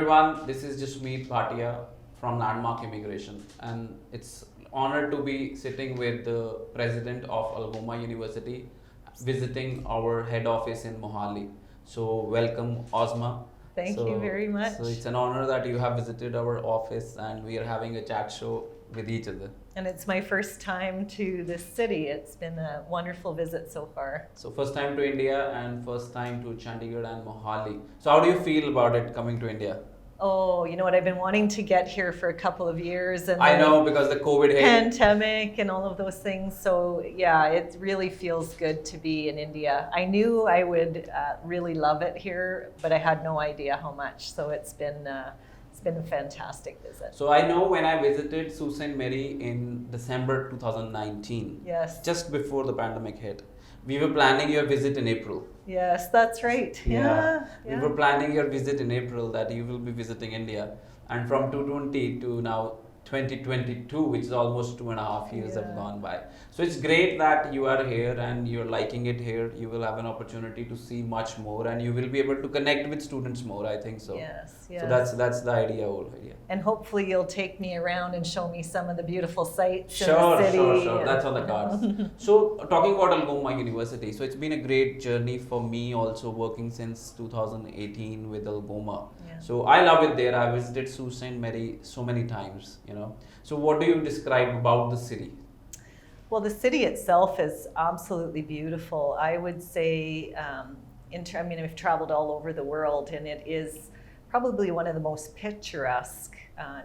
everyone, this is Jasmeet Bhatia from Landmark Immigration, and it's honored to be sitting with the president of Algoma University, visiting our head office in Mohali. So welcome, Asima. Thank you very much. So it's an honor that you have visited our office, and we are having a chat show with each other. And it's my first time to this city. It's been a wonderful visit so far. So first time to India and first time to Chandigarh and Mohali. So how do you feel about it coming to India? Oh, you know what? I've been wanting to get here for a couple of years, and I know, because the COVID hit. Pandemic and all of those things. So yeah, it really feels good to be in India. I knew I would really love it here, but I had no idea how much. So it's been a fantastic visit. So I know when I visited 𝐤𝐨𝐲𝐵 in December 2019, Yes. just before the pandemic hit, we were planning your visit in April. Yes, that's right. Yeah. We were planning your visit in April, that you will be visiting India. And from 2020 to now 2022, which is almost 2.5 years have gone by. So it's great that you are here and you're liking it here. You will have an opportunity to see much more, and you will be able to connect with students more, I think so. Yes. So that's the whole idea. And hopefully you'll take me around and show me some of the beautiful sights in the city. Sure. That's on the cards. So talking about Algoma University, so it's been a great journey for me also, working since 2018 with Algoma. Yeah. So I love it there. I visited Sault Ste. Marie so many times, you know. So what do you describe about the city? Well, the city itself is absolutely beautiful. I would say, I've traveled all over the world, and it is probably one of the most picturesque,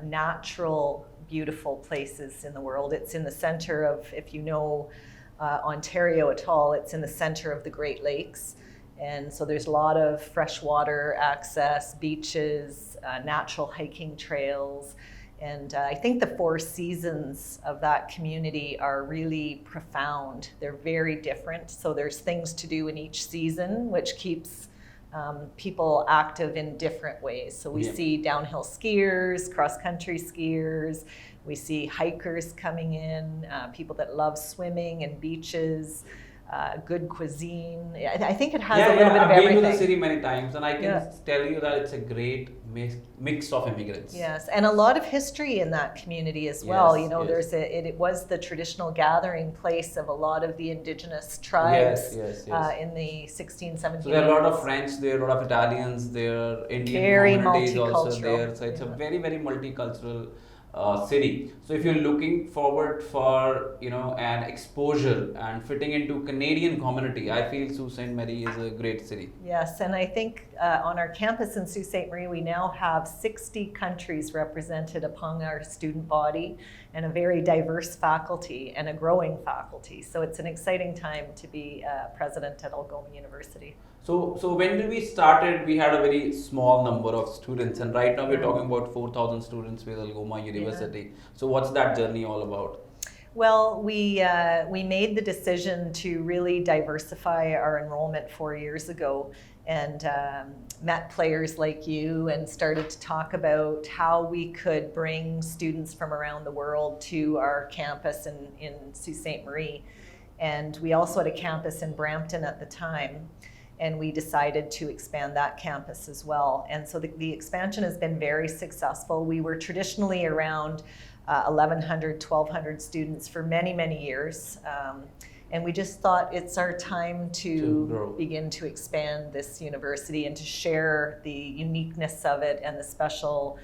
natural, beautiful places in the world. It's in the center of, if you know Ontario at all, it's in the center of the Great Lakes. And so there's a lot of freshwater access, beaches, natural hiking trails. And I think the 4 seasons of that community are really profound. They're very different. So there's things to do in each season, which keeps people active in different ways. So we see downhill skiers, cross-country skiers, we see hikers coming in, people that love swimming and beaches, good cuisine. I think it has a little bit of everything. I've been to the city many times, and I can tell you that it's a great mix of immigrants. Yes, and a lot of history in that community as well. It was the traditional gathering place of a lot of the indigenous tribes in the 16th, 17th. So there are a lot of French there, a lot of Italians there, Indian very communities also multicultural. there. So it's a very, very multicultural city. So if you're looking forward for an exposure and fitting into Canadian community, I feel Sault Ste. Marie is a great city. Yes, and I think on our campus in Sault Ste. Marie, we now have 60 countries represented among our student body, and a very diverse faculty and a growing faculty. So it's an exciting time to be president at Algoma University. So when we started, we had a very small number of students, and right now we're talking about 4,000 students with Algoma University. So what's that journey all about? Well, we made the decision to really diversify our enrollment 4 years ago, and met players like you and started to talk about how we could bring students from around the world to our campus in Sault Ste. Marie. And we also had a campus in Brampton at the time, and we decided to expand that campus as well. And so the expansion has been very successful. We were traditionally around 1,100, 1,200 students for many, many years. And we just thought it's our time to begin to expand this university and to share the uniqueness of it and the special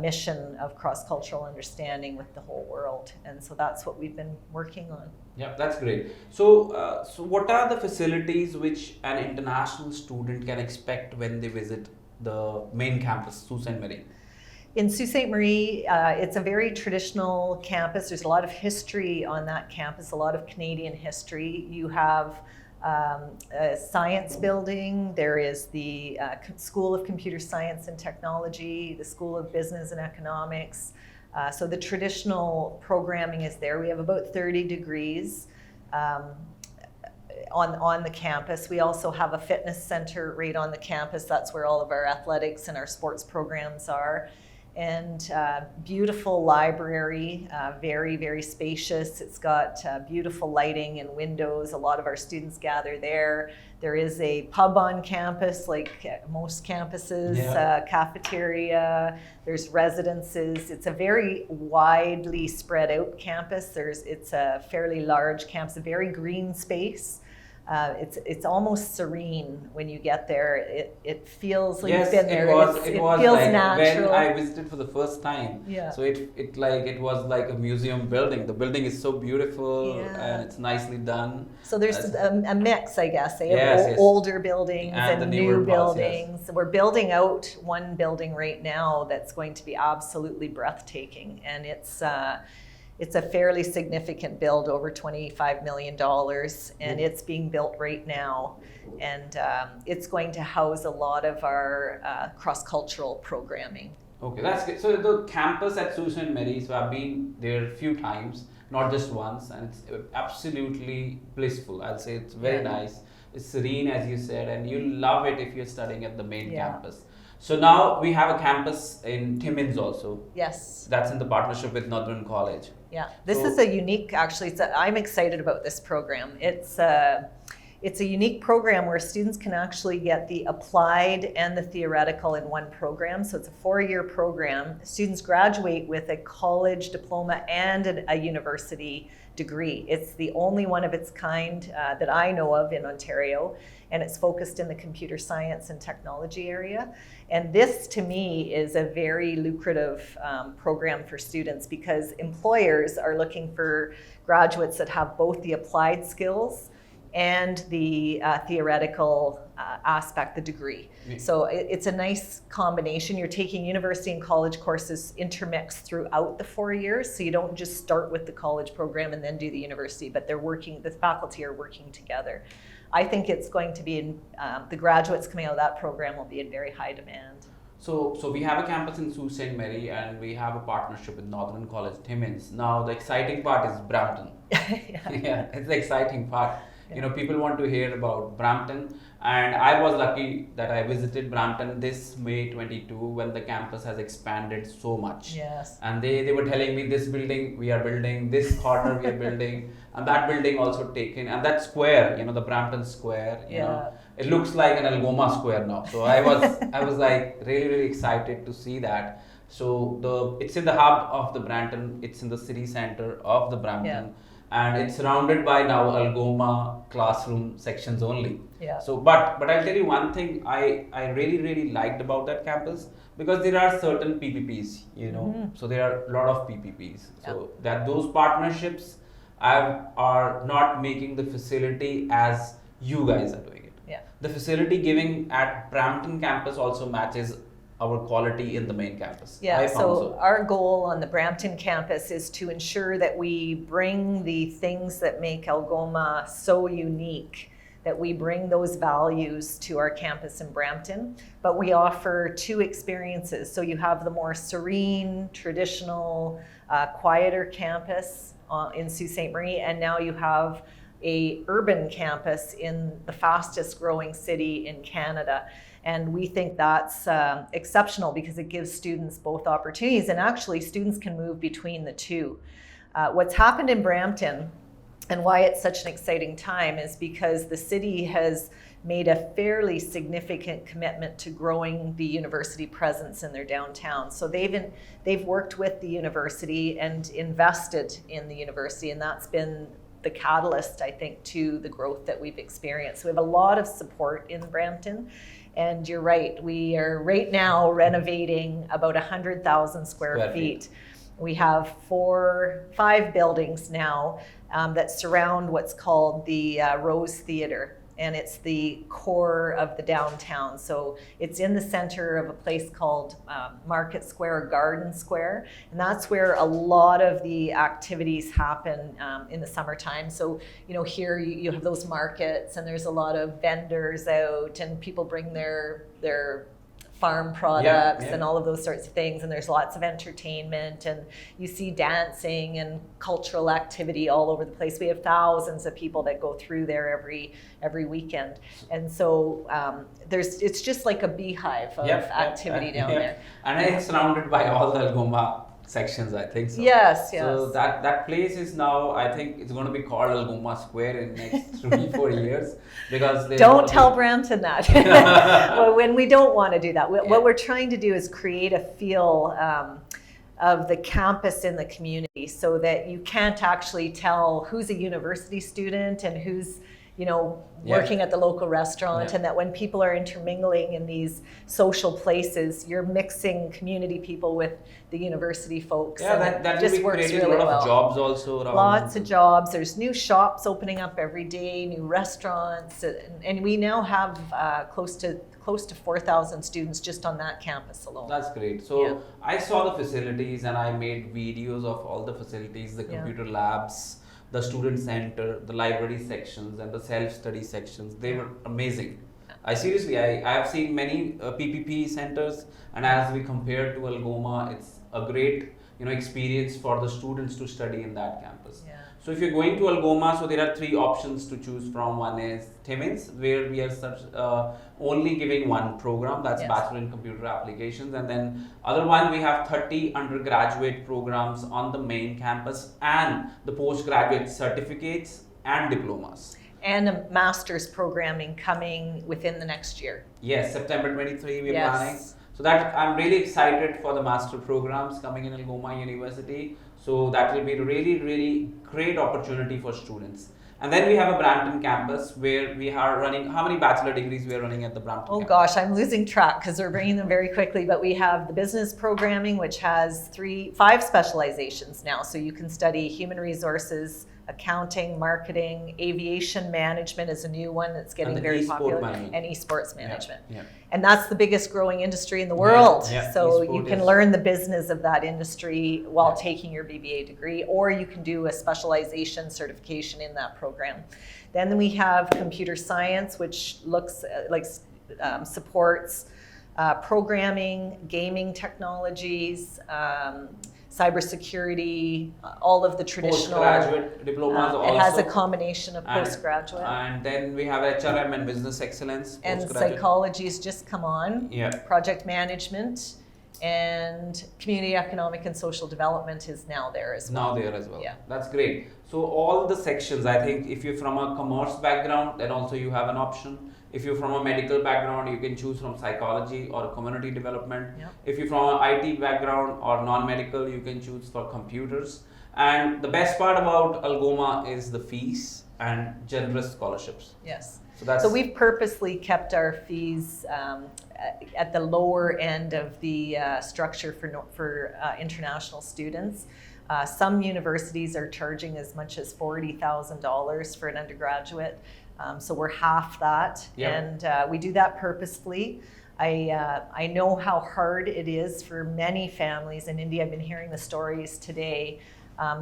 mission of cross-cultural understanding with the whole world. And so that's what we've been working on. Yeah, that's great. So, so what are the facilities which an international student can expect when they visit the main campus, Sault Ste. Marie? In Sault Ste. Marie, it's a very traditional campus. There's a lot of history on that campus, a lot of Canadian history. You have a science building, there is the School of Computer Science and Technology, the School of Business and Economics. So the traditional programming is there. We have about 30 degrees on the campus. We also have a fitness center right on the campus. That's where all of our athletics and our sports programs are. and beautiful library, very, very spacious. It's got beautiful lighting and windows. A lot of our students gather there. There is a pub on campus, like most campuses, cafeteria, there's residences. It's a very widely spread out campus. It's a fairly large campus, a very green space. It's almost serene when you get there. It feels like you've been there. It was feels like natural. when I visited for the first time. Yeah. So it was like a museum building. The building is so beautiful and it's nicely done. So there's a mix, I guess. They have Yes. older buildings and the new newer parts, buildings. yes. We're building out one building right now that's going to be absolutely breathtaking, and it's a fairly significant build, over $25 million, and it's being built right now. And it's going to house a lot of our cross-cultural programming. Okay, that's good. So the campus at Sault Ste. Marie, so I've been there a few times, not just once, and it's absolutely blissful. I'll say it's very nice. It's serene, as you said, and you love it if you're studying at the main campus. So now we have a campus in Timmins also. Yes. That's in the partnership with Northern College. Yeah, this is a unique, actually, I'm excited about this program. It's a unique program where students can actually get the applied and the theoretical in one program. So it's a 4-year program. Students graduate with a college diploma and a university degree. It's the only one of its kind that I know of in Ontario, and it's focused in the computer science and technology area. And this, to me, is a very lucrative program for students, because employers are looking for graduates that have both the applied skills and the theoretical aspect, the degree. So it's a nice combination. You're taking university and college courses intermixed throughout the 4 years, so you don't just start with the college program and then do the university, but the faculty are working together. I think it's going to be the graduates coming out of that program will be in very high demand. So we have a campus in Sault Ste. Marie, and we have a partnership with Northern College Timmins. Now the exciting part is Brampton. Yeah, it's the exciting part. You know, people want to hear about Brampton, and I was lucky that I visited Brampton this May 22 when the campus has expanded so much. Yes. And they were telling me, this building we are building, this corner we are building, and that building also taken, and that square, you know, the Brampton Square, you know, it looks like an Algoma Square now. So I was like really excited to see that. So it's in the hub of the Brampton, it's in the city center of the Brampton. And it's surrounded by now Algoma classroom sections only. Yeah. So, but I'll tell you one thing I really liked about that campus, because there are certain PPPs, you know. So there are a lot of PPPs. So that those partnerships are not making the facility as you guys are doing it. Yeah. The facility giving at Brampton campus also matches our quality in the main campus. Yeah, so our goal on the Brampton campus is to ensure that we bring the things that make Algoma so unique, that we bring those values to our campus in Brampton, but we offer 2 experiences. So you have the more serene, traditional, quieter campus in Sault Ste. Marie, and now you have a urban campus in the fastest growing city in Canada. And we think that's exceptional, because it gives students both opportunities, and actually students can move between the two. What's happened in Brampton and why it's such an exciting time is because the city has made a fairly significant commitment to growing the university presence in their downtown. So they've worked with the university and invested in the university, and that's been the catalyst, I think, to the growth that we've experienced. So we have a lot of support in Brampton. And you're right, we are right now renovating about 100,000 square feet. We have 5 buildings now that surround what's called the Rose Theatre, and it's the core of the downtown. So it's in the center of a place called Market Square, Garden Square, and that's where a lot of the activities happen in the summertime. So, you know, here you have those markets, and there's a lot of vendors out, and people bring their farm products yeah. and all of those sorts of things, and there's lots of entertainment, and you see dancing and cultural activity all over the place. We have thousands of people that go through there every weekend, and so it's just like a beehive of activity down there. And it's surrounded by all the Algoma sections, I think so. Yes. So that place is now, I think it's going to be called Algoma Square in next 3-4 years, because don't tell Brampton that. Well, when we don't want to do that, what we're trying to do is create a feel of the campus in the community, so that you can't actually tell who's a university student and who's working at the local restaurant, and that when people are intermingling in these social places, you're mixing community people with the university folks. Yeah, that just will be works creating really a lot well. of jobs also around. Lots of jobs. There's new shops opening up every day, new restaurants, and we now have close to 4,000 students just on that campus alone. That's great. So I saw the facilities, and I made videos of all the facilities, the computer labs, the student center, the library sections, and the self-study sections. They were amazing. I have seen many PPP centers, and as we compare to Algoma, it's a great experience for the students to study in that campus. So if you're going to Algoma, so there are 3 options to choose from. One is 𝐸𝐸, where we are only giving one program, that's Bachelor in Computer Applications, and then other one we have 30 undergraduate programs on the main campus, and the postgraduate certificates and diplomas. And a master's programming coming within the next year. Yes, September 23 we are planning. So that I'm really excited for the master programs coming in Algoma University. So that will be a really, really great opportunity for students. And then we have a Brampton campus where we are running, how many bachelor degrees we are running at the Brampton campus? Gosh, I'm losing track because we're bringing them very quickly, but we have the business programming, which has 5 specializations now. So you can study human resources, accounting, marketing, aviation management is a new one that's getting very popular, and esports management. And that's the biggest growing industry in the world. So you can learn the business of that industry while taking your BBA degree, or you can do a specialization certification in that program. Then we have computer science, which looks supports programming, gaming technologies, cybersecurity, all of the traditional postgraduate diplomas also. It has a combination of postgraduate. And then we have HRM and business excellence. And psychology has just come on. Project management and community economic and social development is now there as well. That's great. So all the sections, I think if you're from a commerce background, then also you have an option. If you're from a medical background, you can choose from psychology or community development. If you're from an IT background or non-medical, you can choose for computers. And the best part about Algoma is the fees and generous scholarships. So we've purposely kept our fees at the lower end of the structure for international students. Some universities are charging as much as $40,000 for an undergraduate. So we're half that, and we do that purposefully. I know how hard it is for many families in India. I've been hearing the stories today.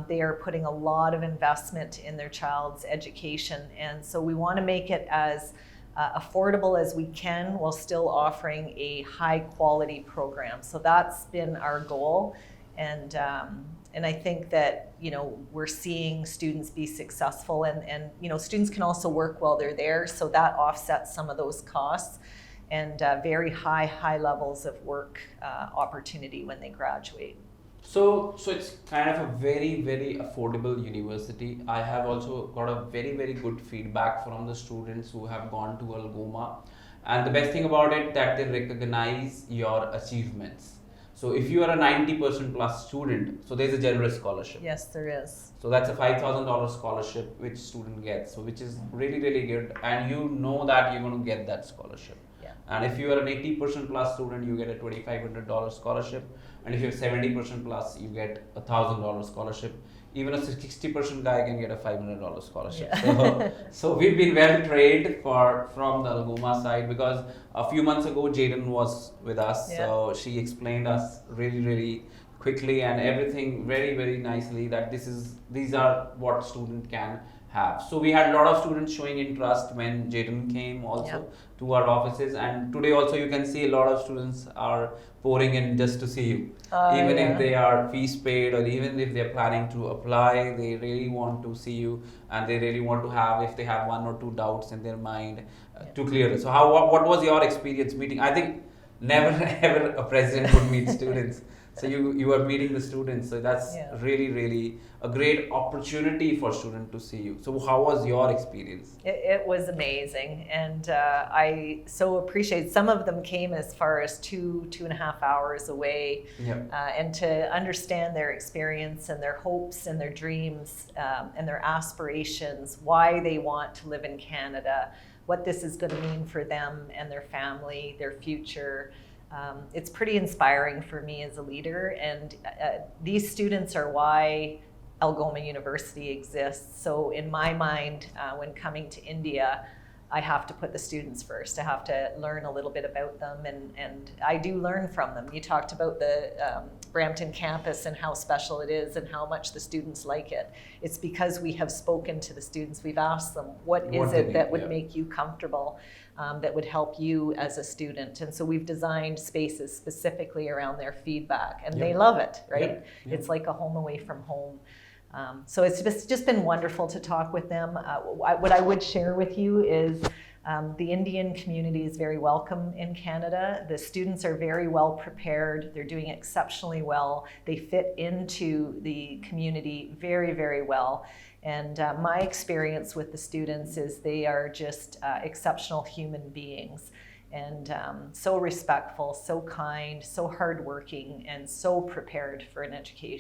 They are putting a lot of investment in their child's education, and so we want to make it as affordable as we can while still offering a high quality program. So that's been our goal, and I think that we're seeing students be successful, and students can also work while they're there, so that offsets some of those costs, and very high levels of work opportunity when they graduate. So it's kind of a very, very affordable university. I have also got a very, very good feedback from the students who have gone to Algoma, and the best thing about it that they recognize your achievements. So if you are a 90% plus student, so there's a generous scholarship. Yes, there is. So that's a $5,000 scholarship which student gets, so which is really, really good, and you know that you're going to get that scholarship. And if you are an 80% plus student, you get a $2,500 scholarship, and if you're 70% plus, you get a $1,000 scholarship. Even a 60% guy can get a $500 scholarship. So we've been well trained from the Algoma side, because a few months ago Jaden was with us, so she explained us really, really quickly and everything very, very nicely that these are what student can have. So we had a lot of students showing interest when Jayden came also to our offices, and today also you can see a lot of students are pouring in just to see you. Even if they are fees paid, or even if they're planning to apply, they really want to see you, and they really want to have, if they have one or two doubts in their mind, to clear it. So what was your experience meeting? I think never ever a president would meet students. So you are meeting the students, so that's really a great opportunity for students to see you. So how was your experience? It was amazing, and I so appreciate. Some of them came as far as 2.5 hours away, and to understand their experience and their hopes and their dreams and their aspirations, why they want to live in Canada, what this is going to mean for them and their family, their future. It's pretty inspiring for me as a leader, and these students are why Algoma University exists. So in my mind, when coming to India, I have to put the students first. I have to learn a little bit about them, and I do learn from them. You talked about the Brampton campus and how special it is and how much the students like it. It's because we have spoken to the students. We've asked them, what is it that would make you comfortable, that would help you as a student? And so we've designed spaces specifically around their feedback, and they love it, right? It's like a home away from home. So it's just been wonderful to talk with them. What I would share with you is the Indian community is very welcome in Canada. The students are very well prepared. They're doing exceptionally well. They fit into the community very, very well. And my experience with the students is they are just exceptional human beings. And so respectful, so kind, so hardworking, and so prepared for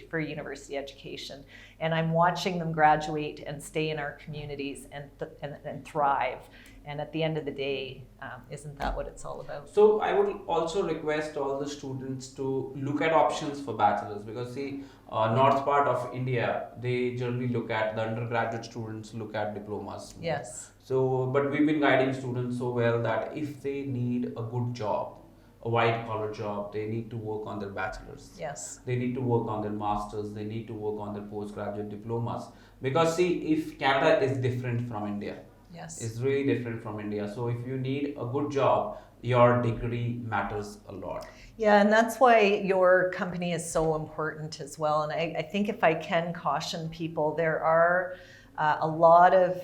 for university education. And I'm watching them graduate and stay in our communities and thrive. And at the end of the day, isn't that what it's all about? So I would also request all the students to look at options for bachelors, because see, north part of India, they generally look at, the undergraduate students look at diplomas. Yes. So, but we've been guiding students so well that if they need a good job, a white collar job, they need to work on their bachelors. Yes. They need to work on their masters, they need to work on their postgraduate diplomas. Because see, if Canada is different from India, it's really different from India. So if you need a good job, your degree matters a lot. Yeah, and that's why your company is so important as well. And I think if I can caution people, there are a lot of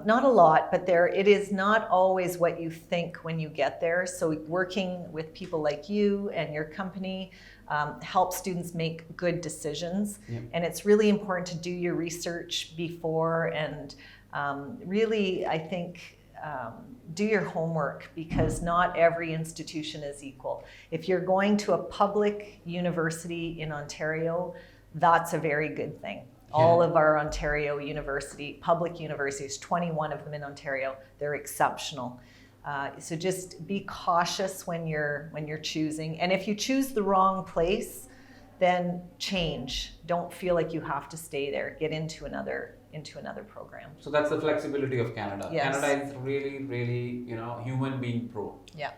not a lot, but it is not always what you think when you get there. So working with people like you and your company helps students make good decisions. And it's really important to do your research before, and really, I think, do your homework, because not every institution is equal. If you're going to a public university in Ontario, that's a very good thing. All of our Ontario public universities, 21 of them in Ontario, they're exceptional. So just be cautious when you're choosing. And if you choose the wrong place, then change. Don't feel like you have to stay there. Get into another program. So that's the flexibility of Canada. Yes. Canada is really, human being pro. Yeah.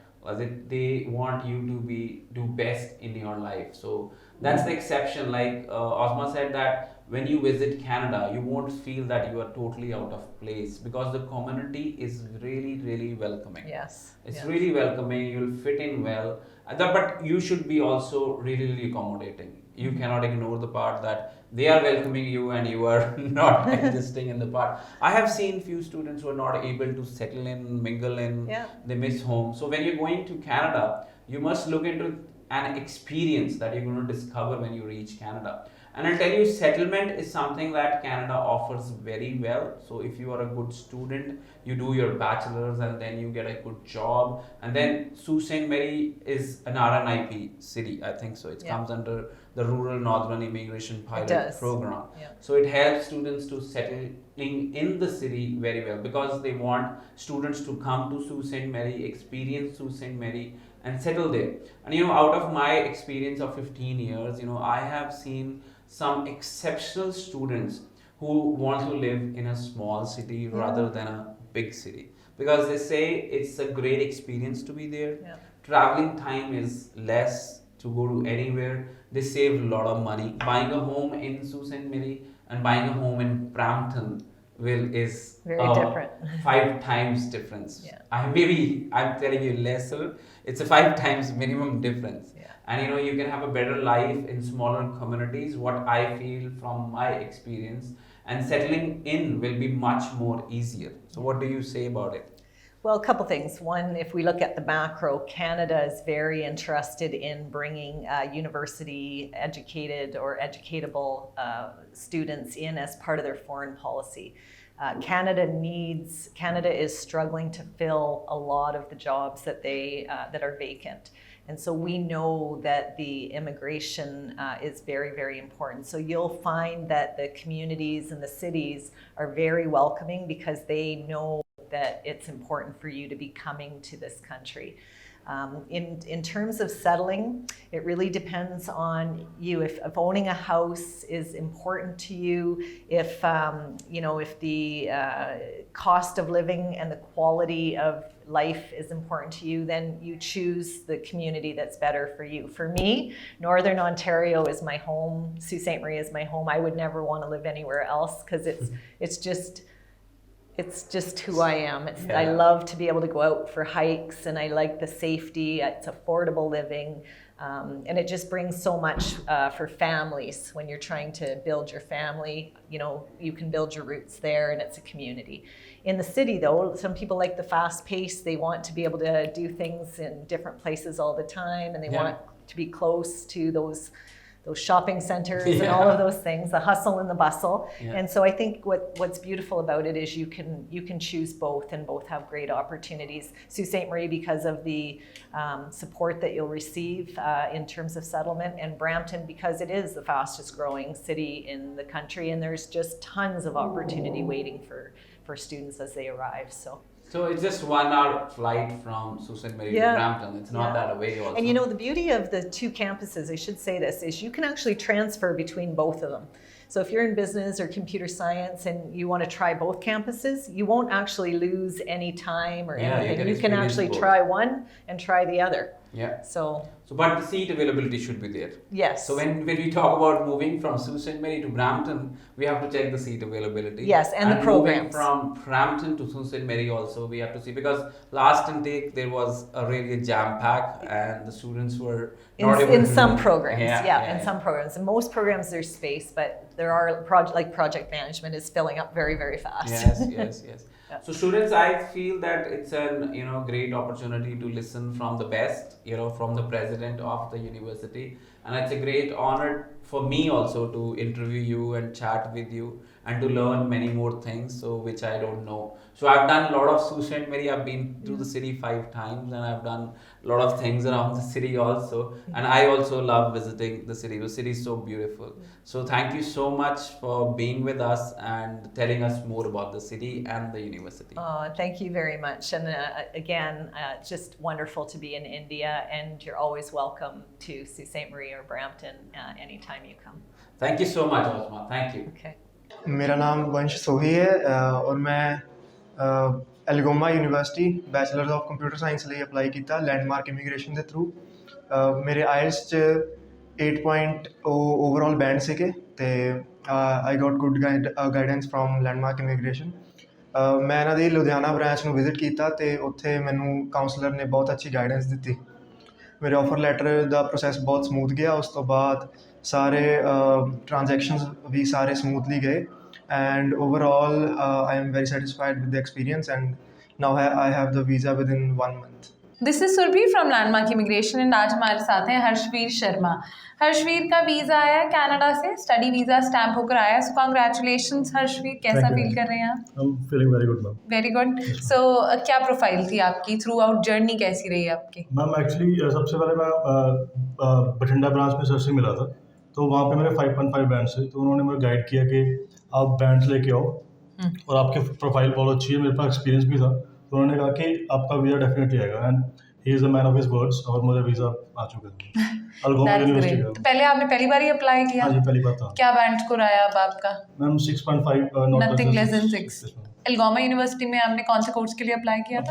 They want you to do best in your life. So that's the exception. Like Asima said, that when you visit Canada, you won't feel that you are totally out of place, because the community is really welcoming. Yes. It's really welcoming. You'll fit in well. But you should be also really accommodating. You cannot ignore the part that they are welcoming you and you are not existing in the part. I have seen few students who are not able to settle in, mingle in, they miss home. So when you're going to Canada, you must look into an experience that you're going to discover when you reach Canada. And I'll tell you, settlement is something that Canada offers very well. So if you are a good student, you do your bachelor's and then you get a good job. And then Sault Ste. Marie is an RNIP city, I think so. It comes under the Rural Northern Immigration Pilot Program. So it helps students to settle in the city very well, because they want students to come to Sault Ste. Marie, experience Sault Ste. Marie, and settle there. And out of my experience of 15 years, I have seen some exceptional students who want to live in a small city rather than a big city, because they say it's a great experience to be there. Traveling time is less to go to anywhere. They save a lot of money. Buying a home in Sault Ste. Marie and buying a home in Brampton is Very different. 5 times difference. Yeah. I'm telling you lesser. It's a 5 times minimum difference. Yeah. And you can have a better life in smaller communities. What I feel from my experience, and settling in will be much more easier. So what do you say about it? Well, a couple things. One, if we look at the macro, Canada is very interested in bringing university educated or educatable students in as part of their foreign policy. Canada is struggling to fill a lot of the jobs that that are vacant. And so we know that the immigration is very, very important. So you'll find that the communities and the cities are very welcoming because they know that it's important for you to be coming to this country. In terms of settling, it really depends on you. If owning a house is important to you, if the cost of living and the quality of life is important to you, then you choose the community that's better for you. For me, Northern Ontario is my home. Sault Ste. Marie is my home. I would never want to live anywhere else because it's just who I am. I love to be able to go out for hikes, and I like the safety. It's affordable living, and it just brings so much for families. When you're trying to build your family, you can build your roots there, and it's a community. In the city, though, some people like the fast pace. They want to be able to do things in different places all the time, and they want to be close to those shopping centers and all of those things, the hustle and the bustle. And so I think what's beautiful about it is you can choose both, and both have great opportunities. Sault Ste. Marie, because of the support that you'll receive in terms of settlement, and Brampton because it is the fastest growing city in the country, and there's just tons of opportunity waiting for students as they arrive. So it's just 1 hour flight from Sault Ste. Marie to Brampton. It's not that away also. And the beauty of the two campuses, I should say this, is you can actually transfer between both of them. So if you're in business or computer science and you want to try both campuses, you won't actually lose any time or anything. You can actually try one and try the other. Yeah. So but the seat availability should be there. Yes. So when we talk about moving from Sault Ste. Marie to Brampton, we have to check the seat availability. Yes, and the programs. From Brampton to Sault Ste. Marie also we have to see, because last intake there was a really jam pack and the students were not able to in some programs. In some programs. In most programs there's space, but there are project management is filling up very, very fast. Yes. So students, I feel that it's an great opportunity to listen from the best, from the president of the university, and it's a great honor for me also to interview you and chat with you and to learn many more things, which I don't know. So I've done a lot of Sault Ste. Marie. I've been to the city 5 times, and I've done a lot of things around the city also. And I also love visiting the city. The city is so beautiful. So thank you so much for being with us and telling us more about the city and the university. Oh, thank you very much. And again, just wonderful to be in India, and you're always welcome to Sault Ste. Marie or Brampton anytime you come. Thank you so much, Asima. Thank you. Okay. मेरा नाम वंश सोही है और मैं Algoma university bachelor of computer science लिए apply किया Landmark Immigration के थ्रू मेरे आइल्स च 8.0 ओवरऑल बैंड सीगे ते I got good guidance from Landmark Immigration मैं इन्हां दी लुधियाना ब्रांच ਨੂੰ ਵਿਜ਼ਿਟ ਕੀਤਾ ਤੇ ਉੱਥੇ ਮੈਨੂੰ ਕਾਉਂਸਲਰ ਨੇ ਬਹੁਤ ਅੱਛੀ ਗਾਈਡੈਂਸ ਦਿੱਤੀ ਮੇਰੇ ਆਫਰ ਲੈਟਰ ਦਾ ਪ੍ਰੋਸੈਸ ਬਹੁਤ ਸਮੂਥ ਗਿਆ ਉਸ ਤੋਂ ਬਾਅਦ ਸਾਰੇ ट्रांजैक्शंस भी सारे स्मूथली गए and overall I am very satisfied with the experience and now I have the visa within 1 month. This is Surbhi from Landmark Immigration and आज हमारे साथ हैं हर्षवीर शर्मा। हर्षवीर का वीज़ा आया है कनाडा से, स्टडी वीज़ा स्टैम्प होकर आया है। सो कॉन्ग्रेचुलेशंस हर्षवीर, कैसा फील कर रहे हैं आप? I'm feeling very good ma'am. Very good. So क्या प्रोफाइल थी आपकी, थ्रू आउट जर्नी कैसी रही आपकी? मैम एक्चुअली सबसे पहले मैं बठिंडा ब्रांच में सर से मिला था, तो वहाँ पे मेरे 5.5 बैंड्स थे, तो उन्होंने मुझे गाइड किया कि आप बैंड्स लेके आओ और आपकी प्रोफाइल बहुत अच्छी है, मेरे पास एक्सपीरियंस भी था, तो उन्होंने कहा कि आपका वीज़ा डेफिनेटली आएगा and he is a man of his words और मुझे वीज़ा आ चुका है अलगोमा यूनिवर्सिटी का। तो पहले आपने पहली बार ही अप्लाई किया? हाँ जी, पहली बार था। क्या बैंड स्कोर आया अब आपका? Ma'am 6.5 nothing less than 6। Algoma university में आपने कौन से कोर्स के लिए अप्लाई किया था?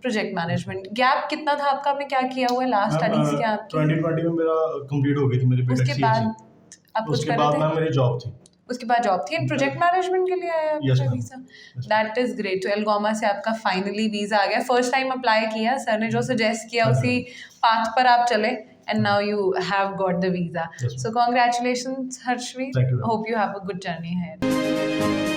Project management. गैप कितना था आपका, आपने क्या किया हुआ है, लास्ट स्टडीज क्या आपकी? 2020 में मेरा कंप्लीट हो गई थी मेरी बीटेक। उसके बाद आप कुछ कर रहे थे? मैम मेरी जॉब थी। उसके बाद जॉब थी एंड प्रोजेक्ट मैनेजमेंट के लिए आया Yes, आपका ma'am. Visa. That is great. तो एल्गोमा से आपका फाइनली वीज़ा आ गया. फर्स्ट टाइम अप्लाई किया, सर ने जो सजेस्ट किया उसी पाथ पर आप चले and now you have got the visa. Yes, ma'am. So congratulations, Harshveer. Thank you. Hope you have a good journey ahead.